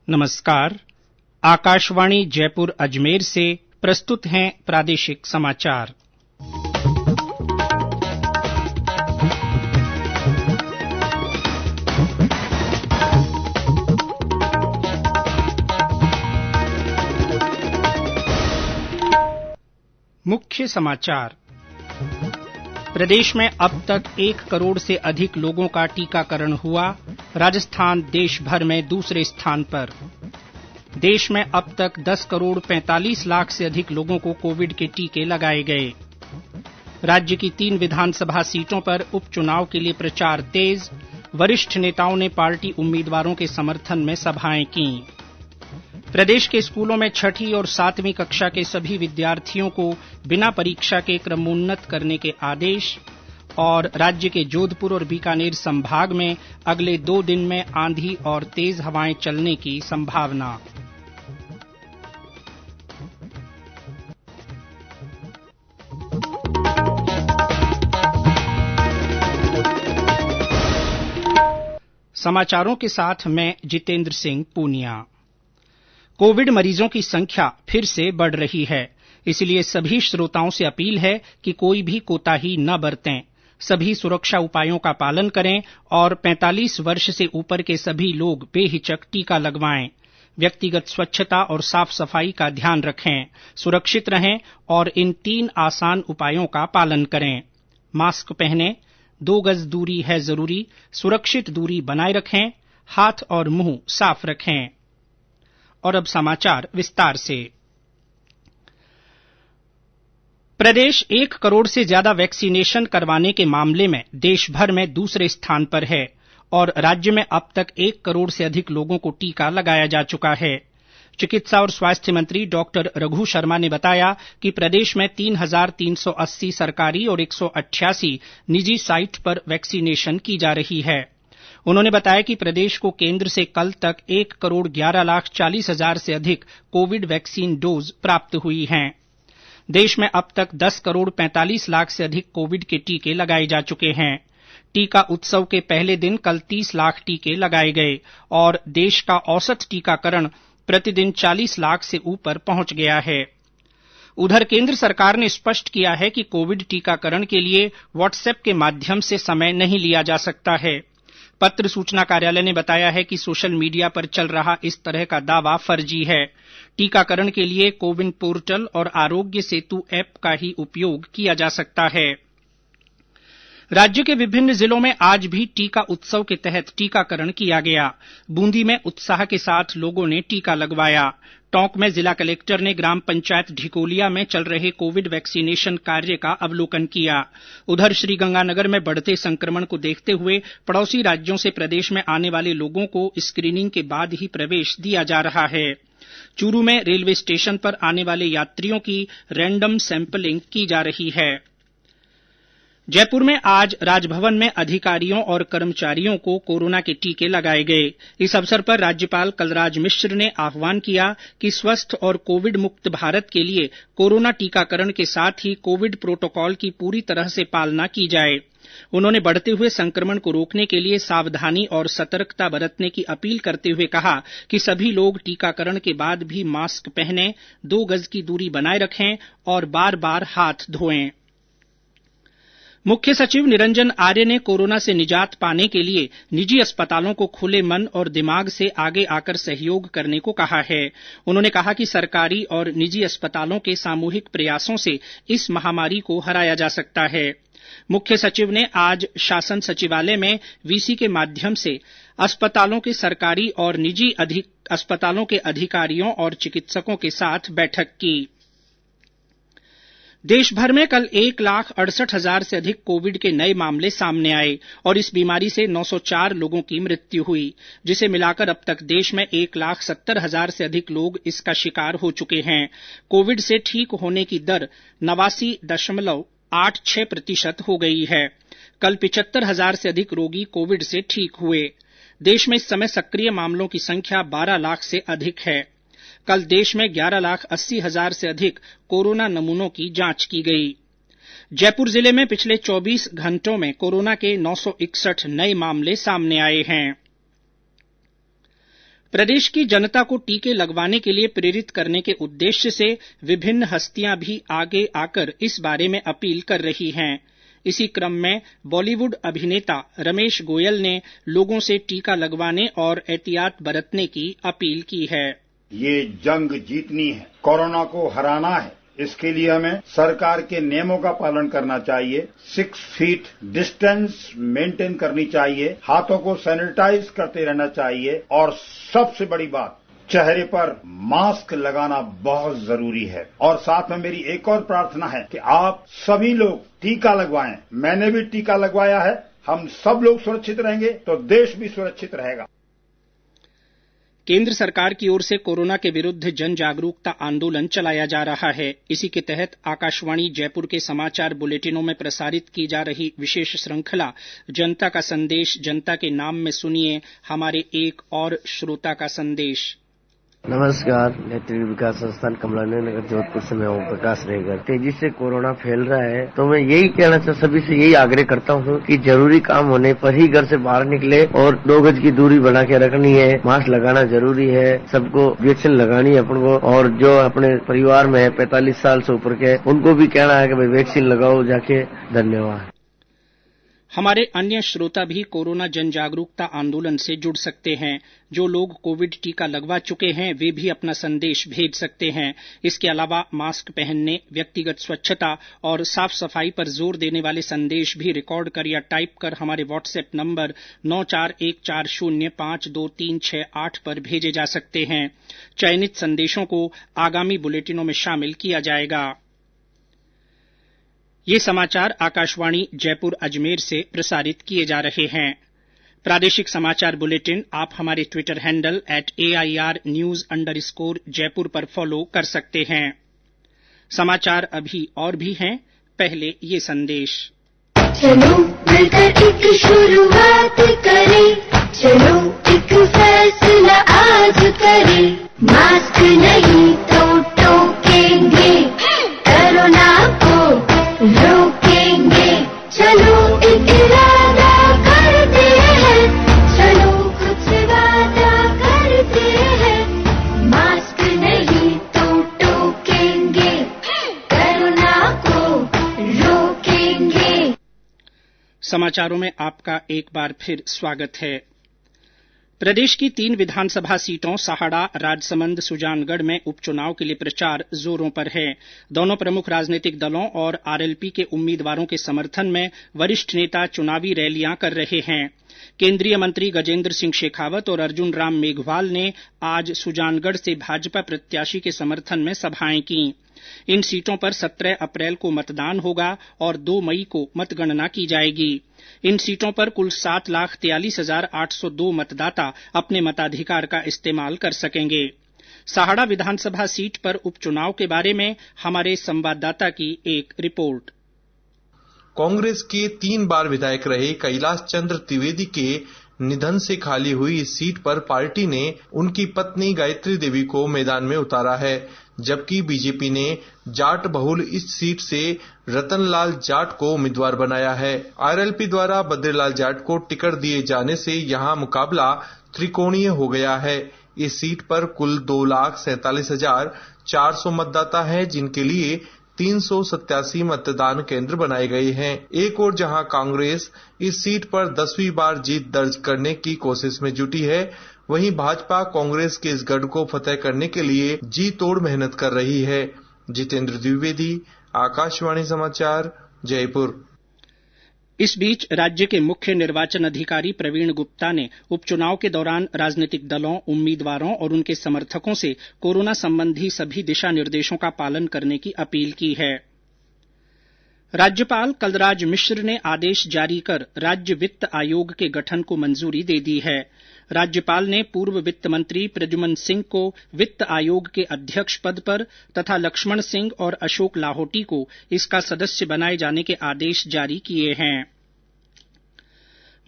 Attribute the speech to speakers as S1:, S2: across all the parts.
S1: नमस्कार। आकाशवाणी जयपुर अजमेर से प्रस्तुत हैं प्रादेशिक समाचार। मुख्य समाचार। प्रदेश में अब तक 1 करोड़ से अधिक लोगों का टीकाकरण हुआ। राजस्थान देश भर में दूसरे स्थान पर। देश में अब तक 10 करोड़ 45 लाख से अधिक लोगों को कोविड के टीके लगाए गए। राज्य की 3 विधानसभा सीटों पर उपचुनाव के लिए प्रचार तेज। वरिष्ठ नेताओं ने पार्टी उम्मीदवारों के समर्थन में सभाएं की। प्रदेश के स्कूलों में 6ठी और 7वीं कक्षा के सभी विद्यार्थियों को बिना परीक्षा के क्रमोन्नत करने के आदेश। और राज्य के जोधपुर और बीकानेर संभाग में अगले 2 दिन में आंधी और तेज हवाएं चलने की संभावना। समाचारों के साथ मैं जितेंद्र सिंह पूनिया। कोविड मरीजों की संख्या फिर से बढ़ रही है, इसलिए सभी श्रोताओं से अपील है कि कोई भी कोताही न बरतें। सभी सुरक्षा उपायों का पालन करें और 45 वर्ष से ऊपर के सभी लोग बेहिचक टीका लगवाएं। व्यक्तिगत स्वच्छता और साफ-सफाई का ध्यान रखें, सुरक्षित रहें और इन 3 आसान उपायों का पालन करें। मास्क पहनें, 2 गज दूरी है जरूरी, सुरक्षित दूरी बनाए रखें, हाथ और मुंह साफ रखें। और अब समाचार विस्तार से। प्रदेश 1 करोड़ से ज्यादा वैक्सीनेशन करवाने के मामले में देश भर में दूसरे स्थान पर है और राज्य में अब तक 1 करोड़ से अधिक लोगों को टीका लगाया जा चुका है। चिकित्सा और स्वास्थ्य मंत्री डॉक्टर रघु शर्मा ने बताया कि प्रदेश में 3,380 सरकारी और 188 निजी साइट पर वैक्सीनेशन की जा रही है। उन्होंने बताया कि प्रदेश को केंद्र से कल तक 1 करोड़ 11 लाख 40 हजार से अधिक कोविड वैक्सीन डोज प्राप्त हुई हैं। देश में अब तक 10 करोड़ 45 लाख से अधिक कोविड के टीके लगाए जा चुके हैं। टीका उत्सव के पहले दिन कल 30 लाख टीके लगाए गए और देश का औसत टीकाकरण प्रतिदिन 40 लाख से ऊपर पहुंच गया है। उधर केंद्र सरकार ने स्पष्ट किया है कि कोविड टीकाकरण के लिए व्हाट्सएप के माध्यम से समय नहीं लिया जा सकता है। पत्र सूचना कार्यालय ने बताया है कि सोशल मीडिया पर चल रहा इस तरह का दावा फर्जी है। टीकाकरण के लिए कोविन पोर्टल और आरोग्य सेतु ऐप का ही उपयोग किया जा सकता है। राज्य के विभिन्न जिलों में आज भी टीका उत्सव के तहत टीकाकरण किया गया। बूंदी में उत्साह के साथ लोगों ने टीका लगवाया। टोंक में जिला कलेक्टर ने ग्राम पंचायत ढिकोलिया में चल रहे कोविड वैक्सीनेशन कार्य का अवलोकन किया। उधर श्रीगंगानगर में बढ़ते संक्रमण को देखते हुए पड़ोसी राज्यों से प्रदेश में आने वाले लोगों को स्क्रीनिंग के बाद ही प्रवेश दिया जा रहा है। चूरू में रेलवे स्टेशन पर आने वाले यात्रियों की रैंडम सैंपलिंग की जा रही है। जयपुर में आज राजभवन में अधिकारियों और कर्मचारियों को कोरोना के टीके लगाए गए। इस अवसर पर राज्यपाल कलराज मिश्र ने आह्वान किया कि स्वस्थ और कोविड मुक्त भारत के लिए कोरोना टीकाकरण के साथ ही कोविड प्रोटोकॉल की पूरी तरह से पालना की जाए। उन्होंने बढ़ते हुए संक्रमण को रोकने के लिए सावधानी और सतर्कता बरतने की अपील करते हुए कहा कि सभी लोग टीकाकरण के बाद भी मास्क पहनें, 2 गज की दूरी बनाए रखें और बार-बार हाथ धोएं। मुख्य सचिव निरंजन आर्य ने कोरोना से निजात पाने के लिए निजी अस्पतालों को खुले मन और दिमाग से आगे आकर सहयोग करने को कहा है। उन्होंने कहा कि सरकारी और निजी अस्पतालों के सामूहिक प्रयासों से इस महामारी को हराया जा सकता है। मुख्य सचिव ने आज शासन सचिवालय में वीसी के माध्यम से अस्पतालों के सरकारी और निजी अस्पतालों के अधिकारियों और चिकित्सकों के साथ बैठक की। देश भर में कल 1,68,000 से अधिक कोविड के नए मामले सामने आए और इस बीमारी से 904 लोगों की मृत्यु हुई, जिसे मिलाकर अब तक देश में 1,70,000 से अधिक लोग इसका शिकार हो चुके हैं। कोविड से ठीक होने की दर 89.86% हो गई है। कल 75,000 से अधिक रोगी कोविड से ठीक हुए। देश में इस समय सक्रिय मामलों की संख्या 12 लाख से अधिक है। कल देश में 11,80,000 से अधिक कोरोना नमूनों की जांच की गई। जयपुर जिले में पिछले 24 घंटों में कोरोना के 961 नए मामले सामने आए हैं। प्रदेश की जनता को टीके लगवाने के लिए प्रेरित करने के उद्देश्य से विभिन्न हस्तियां भी आगे आकर इस बारे में अपील कर रही हैं। इसी क्रम में बॉलीवुड अभिनेता रमेश गोयल ने लोगों से टीका लगवाने और एहतियात बरतने की अपील की है।
S2: ये जंग जीतनी है, कोरोना को हराना है। इसके लिए हमें सरकार के नियमों का पालन करना चाहिए, 6 फीट डिस्टेंस मेंटेन करनी चाहिए, हाथों को सैनिटाइज करते रहना चाहिए और सबसे बड़ी बात, चेहरे पर मास्क लगाना बहुत जरूरी है। और साथ में मेरी एक और प्रार्थना है कि आप सभी लोग टीका लगवाएं। मैंने भी टीका लगवाया है। हम सब लोग सुरक्षित रहेंगे तो देश भी सुरक्षित रहेगा।
S1: केंद्र सरकार की ओर से कोरोना के विरुद्ध जन जागरूकता आंदोलन चलाया जा रहा है। इसी के तहत आकाशवाणी जयपुर के समाचार बुलेटिनों में प्रसारित की जा रही विशेष श्रृंखला जनता का संदेश जनता के नाम में सुनिए हमारे एक और श्रोता का संदेश।
S3: नमस्कार, नेत्री विकास संस्थान कमलानगर जोधपुर से मैं ओम प्रकाश रेगर। तेजी से कोरोना फैल रहा है तो मैं यही कहना चाहता सभी से यही आग्रह करता हूँ कि जरूरी काम होने पर ही घर से बाहर निकले और 2 गज की दूरी बना के रखनी है, मास्क लगाना जरूरी है, सबको वैक्सीन लगानी है अपन को। और जो अपने परिवार में है 45 साल से ऊपर के, उनको भी कहना है कि भाई वैक्सीन लगाओ जाके। धन्यवाद।
S1: हमारे अन्य श्रोता भी कोरोना जन जागरूकता आंदोलन से जुड़ सकते हैं। जो लोग कोविड टीका लगवा चुके हैं वे भी अपना संदेश भेज सकते हैं। इसके अलावा मास्क पहनने, व्यक्तिगत स्वच्छता और साफ सफाई पर जोर देने वाले संदेश भी रिकॉर्ड कर या टाइप कर हमारे व्हाट्सएप नंबर 9414052368 पर भेजे जा सकते हैं। चयनित संदेशों को आगामी बुलेटिनों में शामिल किया जाएगा। ये समाचार आकाशवाणी जयपुर अजमेर से प्रसारित किए जा रहे हैं। प्रादेशिक समाचार बुलेटिन आप हमारे ट्विटर हैंडल @AIRnews_जयपुर पर फॉलो कर सकते हैं। समाचार अभी और भी हैं, पहले ये संदेश।
S4: चलो मिलकर एक शुरुआत करें, चलो एक फैसला आज करें, मास्क नहीं तो टोकेंगे, कोरोना को रोकेंगे। चलो एक इरादा करते हैं, चलो कुछ वादा करते हैं, मास्क नहीं तो टोकेंगे, कोरोना को रोकेंगे।
S1: समाचारों में आपका एक बार फिर स्वागत है। प्रदेश की 3 विधानसभा सीटों सहाड़ा, राजसमंद, सुजानगढ़ में उपचुनाव के लिए प्रचार जोरों पर है। दोनों प्रमुख राजनीतिक दलों और आरएलपी के उम्मीदवारों के समर्थन में वरिष्ठ नेता चुनावी रैलियां कर रहे हैं। केंद्रीय मंत्री गजेंद्र सिंह शेखावत और अर्जुन राम मेघवाल ने आज सुजानगढ़ से भाजपा प्रत्याशी के समर्थन में सभाएं की। इन सीटों पर 17 अप्रैल को मतदान होगा और 2 मई को मतगणना की जाएगी। इन सीटों पर कुल 7,43,802 मतदाता अपने मताधिकार का इस्तेमाल कर सकेंगे। सहाड़ा विधानसभा सीट पर उपचुनाव के बारे में हमारे संवाददाता की एक रिपोर्ट।
S5: कांग्रेस के 3 बार विधायक रहे कैलाश चंद्र त्रिवेदी के निधन से खाली हुई इस सीट पर पार्टी ने उनकी पत्नी गायत्री देवी को मैदान में उतारा है, जबकि बीजेपी ने जाट बहुल इस सीट से रतनलाल जाट को उम्मीदवार बनाया है। आरएलपी द्वारा बद्रीलाल जाट को टिकट दिए जाने से यहां मुकाबला त्रिकोणीय हो गया है। इस सीट पर कुल 2,47,400 मतदाता हैं, जिनके लिए 387 मतदान केंद्र बनाए गए हैं। एक और जहां कांग्रेस इस सीट पर 10वीं बार जीत दर्ज करने की कोशिश में जुटी है, वहीं भाजपा कांग्रेस के इस गढ़ को फतेह करने के लिए जी तोड़ मेहनत कर रही है। जितेंद्र द्विवेदी, आकाशवाणी समाचार, जयपुर।
S1: इस बीच राज्य के मुख्य निर्वाचन अधिकारी प्रवीण गुप्ता ने उपचुनाव के दौरान राजनीतिक दलों, उम्मीदवारों और उनके समर्थकों से कोरोना संबंधी सभी दिशा निर्देशों का पालन करने की अपील की है। राज्यपाल कलराज मिश्र ने आदेश जारी कर राज्य वित्त आयोग के गठन को मंजूरी दे दी है। राज्यपाल ने पूर्व वित्त मंत्री प्रद्युमन सिंह को वित्त आयोग के अध्यक्ष पद पर तथा लक्ष्मण सिंह और अशोक लाहोटी को इसका सदस्य बनाए जाने के आदेश जारी किए हैं।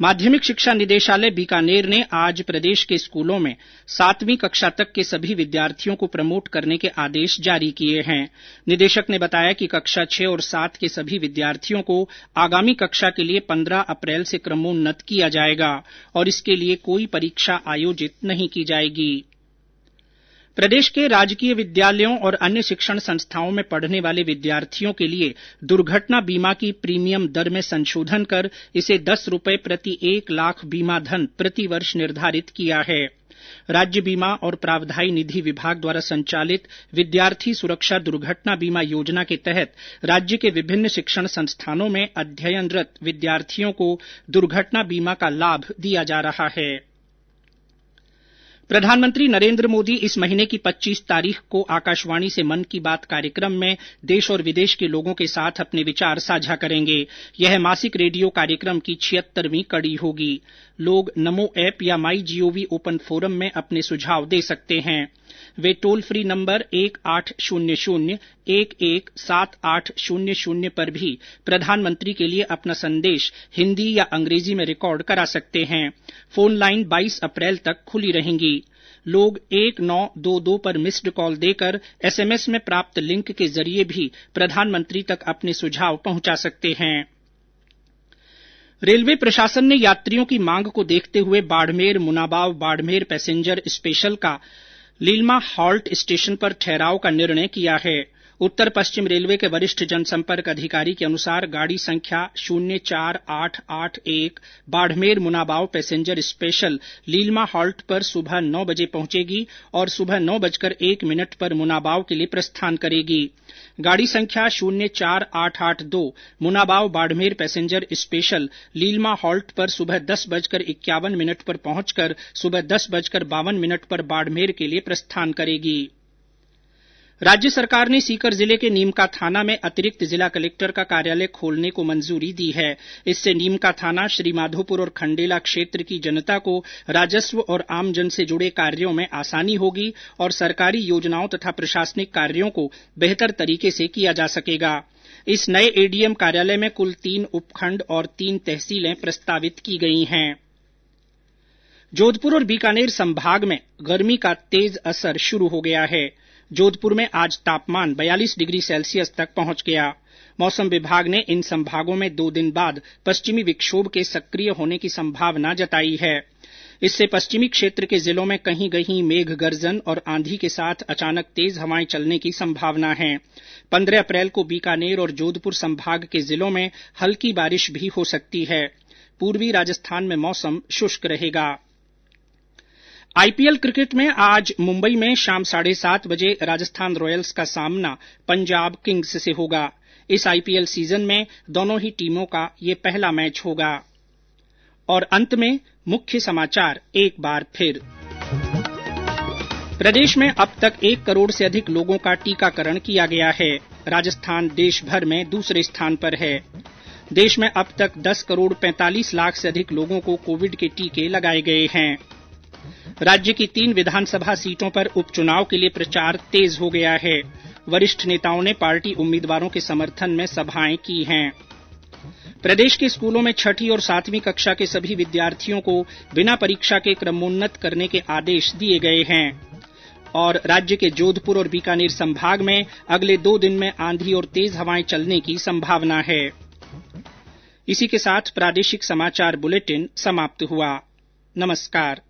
S1: माध्यमिक शिक्षा निदेशालय बीकानेर ने आज प्रदेश के स्कूलों में 7वीं कक्षा तक के सभी विद्यार्थियों को प्रमोट करने के आदेश जारी किए हैं। निदेशक ने बताया कि कक्षा 6 और 7 के सभी विद्यार्थियों को आगामी कक्षा के लिए 15 अप्रैल से क्रमोन्नत किया जाएगा और इसके लिए कोई परीक्षा आयोजित नहीं की जाएगी। प्रदेश के राजकीय विद्यालयों और अन्य शिक्षण संस्थाओं में पढ़ने वाले विद्यार्थियों के लिए दुर्घटना बीमा की प्रीमियम दर में संशोधन कर इसे 10 रुपये प्रति 1 लाख बीमा धन प्रतिवर्ष निर्धारित किया है। राज्य बीमा और प्रावधायी निधि विभाग द्वारा संचालित विद्यार्थी सुरक्षा दुर्घटना बीमा योजना के तहत राज्य के विभिन्न शिक्षण संस्थानों में अध्ययनरत विद्यार्थियों को दुर्घटना बीमा का लाभ दिया जा रहा है। प्रधानमंत्री नरेंद्र मोदी इस महीने की 25 तारीख को आकाशवाणी से मन की बात कार्यक्रम में देश और विदेश के लोगों के साथ अपने विचार साझा करेंगे। यह मासिक रेडियो कार्यक्रम की 76वीं कड़ी होगी। लोग नमो ऐप या माई जीओवी ओपन फोरम में अपने सुझाव दे सकते हैं। वे टोल फ्री नंबर 1800-117800 पर भी प्रधानमंत्री के लिए अपना संदेश हिंदी या अंग्रेजी में रिकॉर्ड करा सकते हैं। फोन लाइन 22 अप्रैल तक खुली रहेंगी। लोग 1922 पर मिस्ड कॉल देकर एसएमएस में प्राप्त लिंक के जरिए भी प्रधानमंत्री तक अपने सुझाव पहुंचा सकते हैं। रेलवे प्रशासन ने यात्रियों की मांग को देखते हुए बाड़मेर मुनाबाव बाड़मेर पैसेंजर स्पेशल का लीलमा हॉल्ट स्टेशन पर ठहराव का निर्णय किया है। उत्तर पश्चिम रेलवे के वरिष्ठ जनसंपर्क अधिकारी के अनुसार गाड़ी संख्या 04881 Barmer Munabao passenger special Leelma halt पर सुबह 9 बजे पहुंचेगी और सुबह 9:01 पर मुनाबाव के लिए प्रस्थान करेगी। गाड़ी संख्या 04882 Munabao Barmer passenger special Leelma halt पर सुबह 10:51 पर पहुंचकर सुबह 10:52 पर बाड़मेर के लिए प्रस्थान करेगी। राज्य सरकार ने सीकर जिले के नीमका थाना में अतिरिक्त जिला कलेक्टर का कार्यालय खोलने को मंजूरी दी है। इससे नीमका थाना, श्रीमाधोपुर और खंडेला क्षेत्र की जनता को राजस्व और आमजन से जुड़े कार्यों में आसानी होगी और सरकारी योजनाओं तथा प्रशासनिक कार्यों को बेहतर तरीके से किया जा सकेगा। इस नए एडीएम कार्यालय में कुल 3 उपखंड और 3 तहसीलें प्रस्तावित की गई हैं। जोधपुर और बीकानेर संभाग में गर्मी का तेज असर शुरू हो गया है। जोधपुर में आज तापमान 42 डिग्री सेल्सियस तक पहुंच गया। मौसम विभाग ने इन संभागों में 2 दिन बाद पश्चिमी विक्षोभ के सक्रिय होने की संभावना जताई है। इससे पश्चिमी क्षेत्र के जिलों में कहीं कहीं मेघ गर्जन और आंधी के साथ अचानक तेज हवाएं चलने की संभावना है। 15 अप्रैल को बीकानेर और जोधपुर संभाग के जिलों में हल्की बारिश भी हो सकती है। पूर्वी राजस्थान में मौसम शुष्क रहेगा। आईपीएल क्रिकेट में आज मुंबई में शाम 7:30 बजे राजस्थान रॉयल्स का सामना पंजाब किंग्स से होगा। इस आईपीएल सीजन में दोनों ही टीमों का ये पहला मैच होगा। और अंत में मुख्य समाचार एक बार फिर। प्रदेश में अब तक 1 करोड़ से अधिक लोगों का टीकाकरण किया गया है। राजस्थान देश भर में दूसरे स्थान पर है। देश में अब तक 10 करोड़ 45 लाख से अधिक लोगों को कोविड के टीके लगाए गए हैं। राज्य की 3 विधानसभा सीटों पर उपचुनाव के लिए प्रचार तेज हो गया है। वरिष्ठ नेताओं ने पार्टी उम्मीदवारों के समर्थन में सभाएं की हैं। प्रदेश के स्कूलों में 6ठी और 7वीं कक्षा के सभी विद्यार्थियों को बिना परीक्षा के क्रमोन्नत करने के आदेश दिए गए हैं। और राज्य के जोधपुर और बीकानेर संभाग में अगले 2 दिन में आंधी और तेज हवाएं चलने की संभावना है। इसी के साथ प्रादेशिक समाचार बुलेटिन समाप्त हुआ। नमस्कार।